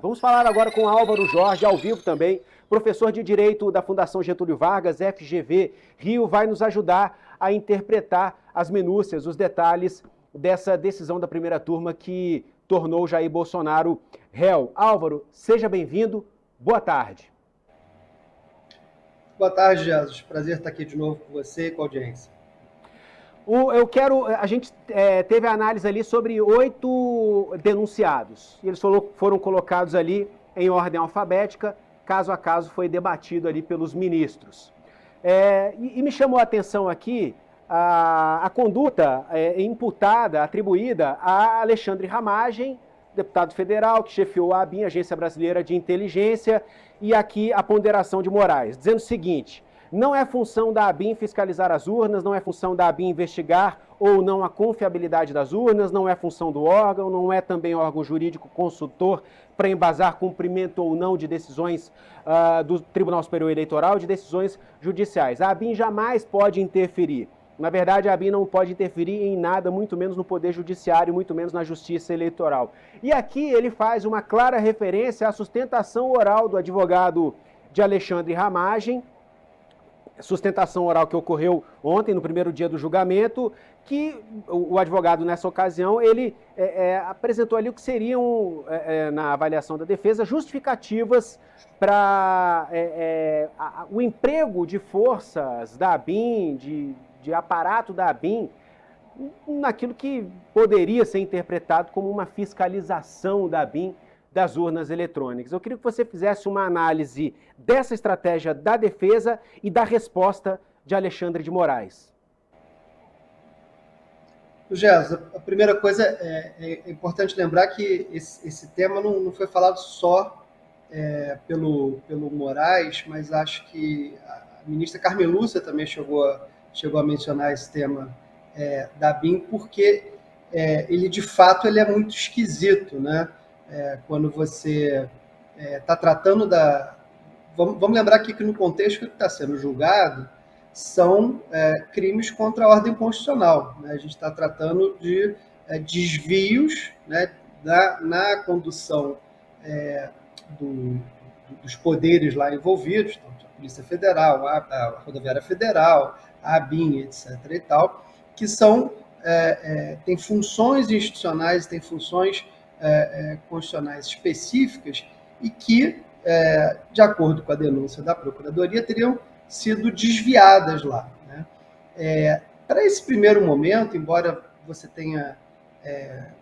Vamos falar agora com Álvaro Jorge, ao vivo também, professor de Direito da Fundação Getúlio Vargas, FGV Rio, vai nos ajudar a interpretar as minúcias, os detalhes dessa decisão da primeira turma que tornou Jair Bolsonaro réu. Álvaro, seja bem-vindo, boa tarde. Boa tarde, Jesus. Prazer estar aqui de novo com você e com a audiência. A gente teve a análise ali sobre 8 denunciados. Eles foram colocados ali em ordem alfabética, caso a caso foi debatido ali pelos ministros. E me chamou a atenção aqui a conduta imputada, atribuída a Alexandre Ramagem, deputado federal, que chefiou a ABIN, Agência Brasileira de Inteligência, e aqui a ponderação de Moraes, dizendo o seguinte: não é função da ABIN fiscalizar as urnas, não é função da ABIN investigar ou não a confiabilidade das urnas, não é função do órgão, não é também órgão jurídico consultor para embasar cumprimento ou não de decisões do Tribunal Superior Eleitoral, de decisões judiciais. A ABIN jamais pode interferir. Na verdade, a ABIN não pode interferir em nada, muito menos no Poder Judiciário, muito menos na Justiça Eleitoral. E aqui ele faz uma clara referência à sustentação oral do advogado de Alexandre Ramagem, sustentação oral que ocorreu ontem, no primeiro dia do julgamento, que o advogado, nessa ocasião, ele apresentou ali o que seriam, na avaliação da defesa, justificativas para o emprego de forças da ABIN, de aparato da ABIN, naquilo que poderia ser interpretado como uma fiscalização da ABIN das urnas eletrônicas. Eu queria que você fizesse uma análise dessa estratégia da defesa e da resposta de Alexandre de Moraes. Gerson, a primeira coisa é importante lembrar que esse tema não foi falado só pelo Moraes, mas acho que a ministra Carmen Lúcia também chegou a mencionar esse tema da ABIN, porque ele, de fato, ele é muito esquisito, né? Quando você está tratando da... Vamos lembrar aqui que no contexto que está sendo julgado são crimes contra a ordem constitucional, né? A gente está tratando de desvios, né, na condução dos poderes lá envolvidos, então, a Polícia Federal, a Rodoviária Federal, a ABIN, etc. e tal, que são têm funções institucionais, têm funções constitucionais específicas e que, de acordo com a denúncia da Procuradoria, teriam sido desviadas lá, né? Para esse primeiro momento, embora você tenha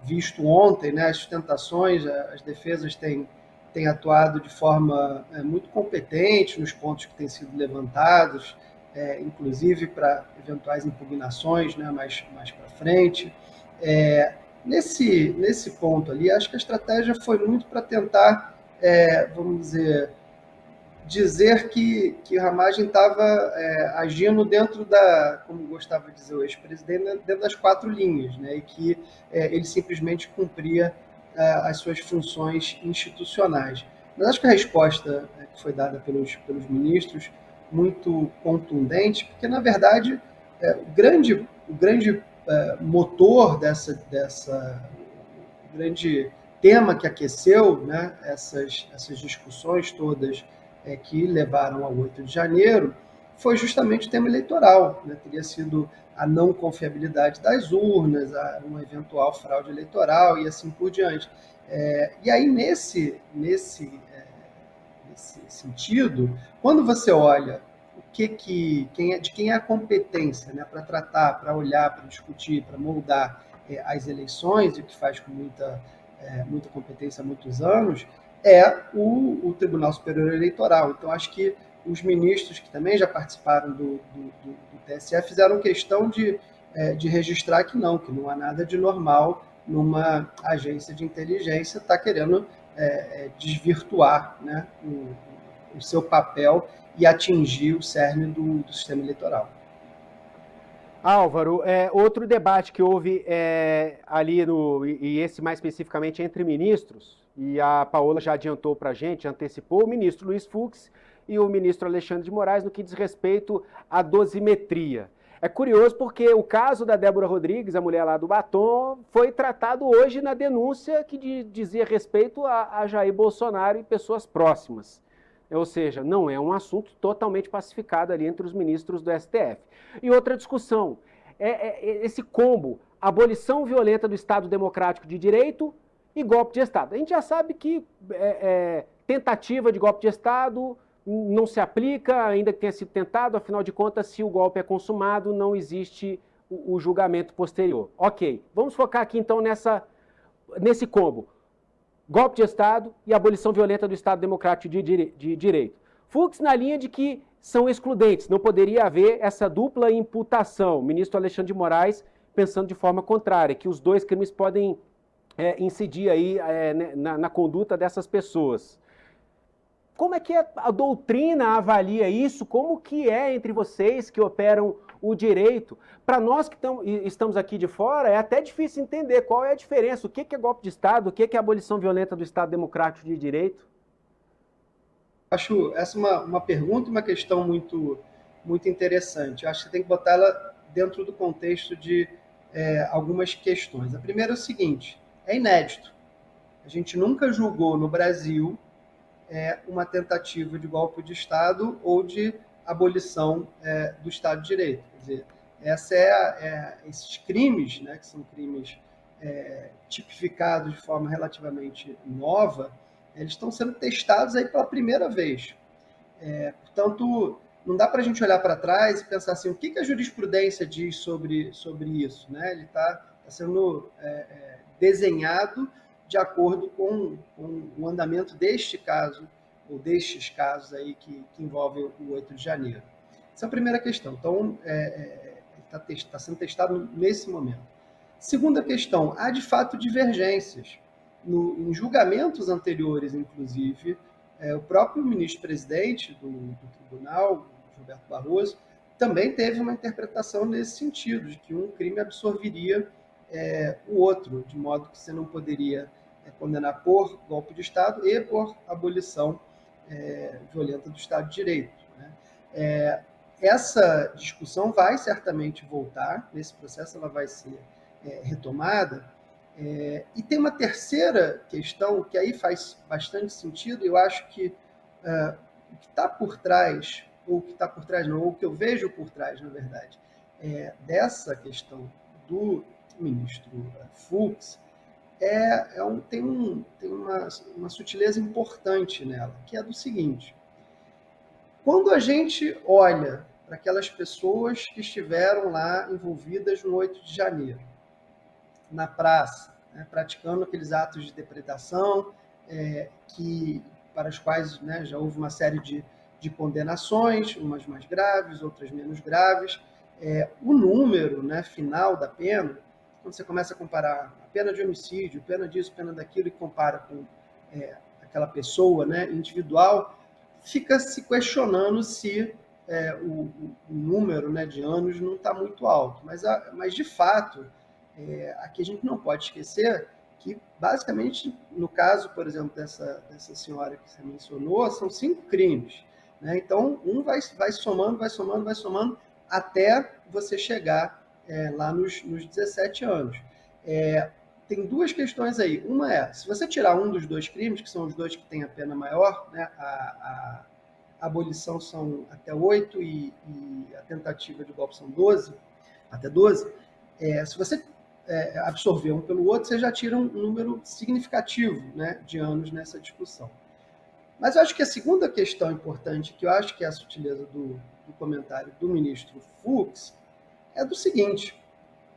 visto ontem, né, as sustentações, as defesas têm atuado de forma muito competente nos pontos que têm sido levantados, inclusive para eventuais impugnações, né, mais para frente. Nesse ponto ali, acho que a estratégia foi muito para tentar, vamos dizer que Ramagem estava agindo dentro como gostava de dizer o ex-presidente, dentro das 4 linhas, né, e que ele simplesmente cumpria as suas funções institucionais. Mas acho que a resposta que foi dada pelos ministros, muito contundente, porque, na verdade, o grande motor dessa grande tema que aqueceu, né, essas discussões todas que levaram ao 8 de janeiro foi justamente o tema eleitoral, né? Teria sido a não confiabilidade das urnas, uma eventual fraude eleitoral e assim por diante. E aí, nesse sentido, quando você olha de quem é a competência, né, para tratar, para olhar, para discutir, para moldar as eleições, e o que faz com muita competência há muitos anos, é o Tribunal Superior Eleitoral. Então, acho que os ministros que também já participaram do TSE fizeram questão de registrar que não há nada de normal numa agência de inteligência estar querendo desvirtuar, né, o seu papel e atingir o cerne do sistema eleitoral. Álvaro, outro debate que houve ali, e esse mais especificamente entre ministros, e a Paola já adiantou para a gente, antecipou, o ministro Luiz Fux e o ministro Alexandre de Moraes no que diz respeito à dosimetria. É curioso porque o caso da Débora Rodrigues, a mulher lá do batom, foi tratado hoje na denúncia que dizia respeito a Jair Bolsonaro e pessoas próximas. Ou seja, não é um assunto totalmente pacificado ali entre os ministros do STF. E outra discussão, esse combo, abolição violenta do Estado Democrático de Direito e golpe de Estado. A gente já sabe que tentativa de golpe de Estado não se aplica, ainda que tenha sido tentado, afinal de contas, se o golpe é consumado, não existe o julgamento posterior. Ok, vamos focar aqui então nesse combo. Golpe de Estado e abolição violenta do Estado Democrático de Direito. Fux na linha de que são excludentes, não poderia haver essa dupla imputação. O ministro Alexandre de Moraes pensando de forma contrária, que os dois crimes podem incidir aí na conduta dessas pessoas. Como é que a doutrina avalia isso? Como que é entre vocês que operam o direito? Para nós que estamos aqui de fora, é até difícil entender qual é a diferença. O que é golpe de Estado? O que é abolição violenta do Estado Democrático de Direito? Acho essa uma pergunta e uma questão muito, muito interessante. Eu acho que tem que botar ela dentro do contexto de algumas questões. A primeira é o seguinte, é inédito. A gente nunca julgou no Brasil uma tentativa de golpe de Estado ou de abolição do Estado de Direito. Quer dizer, esses crimes, né, que são crimes tipificados de forma relativamente nova, eles estão sendo testados aí pela primeira vez. Portanto, não dá para a gente olhar para trás e pensar assim, o que a jurisprudência diz sobre isso? Né? Ele está sendo desenhado de acordo com o andamento deste caso, ou destes casos aí que envolvem o 8 de janeiro. Essa é a primeira questão. Então, está sendo testado nesse momento. Segunda questão, há de fato divergências. Em julgamentos anteriores, inclusive, o próprio ministro-presidente do tribunal, Gilberto Barroso, também teve uma interpretação nesse sentido, de que um crime absorveria o outro, de modo que você não poderia condenar por golpe de Estado e por abolição violenta do Estado de Direito. Né? Essa discussão vai certamente voltar, nesse processo ela vai ser retomada, e tem uma terceira questão que aí faz bastante sentido, eu acho que o que está por trás, ou o que está por trás não, ou o que eu vejo por trás, na verdade, dessa questão do ministro Fux, tem uma sutileza importante nela, que é do seguinte, quando a gente olha para aquelas pessoas que estiveram lá envolvidas no 8 de janeiro, na praça, né, praticando aqueles atos de depredação, para os quais, né, já houve uma série de condenações, umas mais graves, outras menos graves. O número, né, final da pena, quando você começa a comparar a pena de homicídio, pena disso, pena daquilo, e compara com aquela pessoa, né, individual, fica se questionando se o número, né, de anos não está muito alto. Mas, de fato, aqui a gente não pode esquecer que, basicamente, no caso, por exemplo, dessa senhora que você mencionou, são 5 crimes. Né? Então, um vai somando, até você chegar lá nos 17 anos. Tem duas questões aí. Uma é, se você tirar um dos 2 crimes, que são os 2 que têm a pena maior, né, a abolição são até 8 e a tentativa de golpe são 12, até 12, se você absorver um pelo outro, você já tira um número significativo, né, de anos nessa discussão. Mas eu acho que a segunda questão importante, que eu acho que é a sutileza do comentário do ministro Fux, é do seguinte,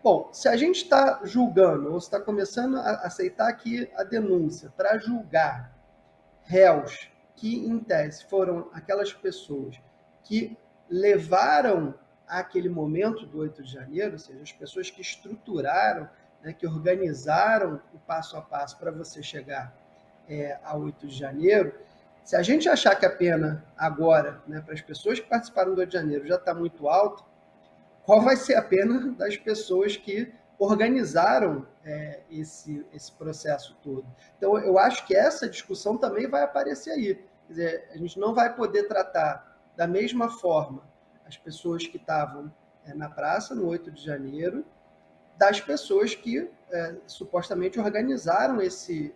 bom, se a gente está julgando, ou está começando a aceitar aqui a denúncia para julgar réus que, em tese, foram aquelas pessoas que levaram àquele momento do 8 de janeiro, ou seja, as pessoas que estruturaram, né, que organizaram o passo a passo para você chegar a 8 de janeiro, se a gente achar que a pena agora, né, para as pessoas que participaram do 8 de janeiro já está muito alta, qual vai ser a pena das pessoas que organizaram esse processo todo? Então, eu acho que essa discussão também vai aparecer aí. Quer dizer, a gente não vai poder tratar da mesma forma as pessoas que estavam na praça, no 8 de janeiro, das pessoas que supostamente organizaram esse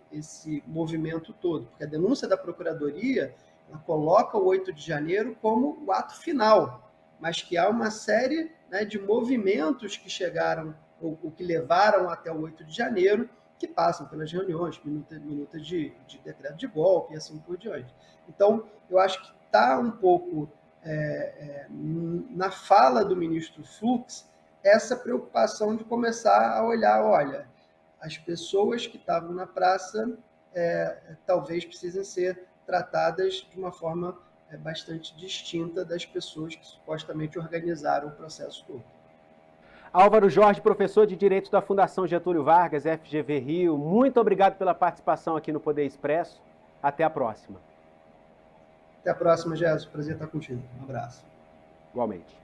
movimento todo. Porque a denúncia da Procuradoria ela coloca o 8 de janeiro como o ato final, mas que há uma série, né, de movimentos que chegaram, ou que levaram até o 8 de janeiro, que passam pelas reuniões, minuta de decreto de golpe e assim por diante. Então, eu acho que está um pouco na fala do ministro Fux essa preocupação de começar a olhar, olha, as pessoas que estavam na praça talvez precisem ser tratadas de uma forma bastante distinta das pessoas que supostamente organizaram o processo todo. Álvaro Jorge, professor de Direito da Fundação Getúlio Vargas, FGV Rio, muito obrigado pela participação aqui no Poder Expresso. Até a próxima. Até a próxima, Gerson. Prazer estar contigo. Um abraço. Igualmente.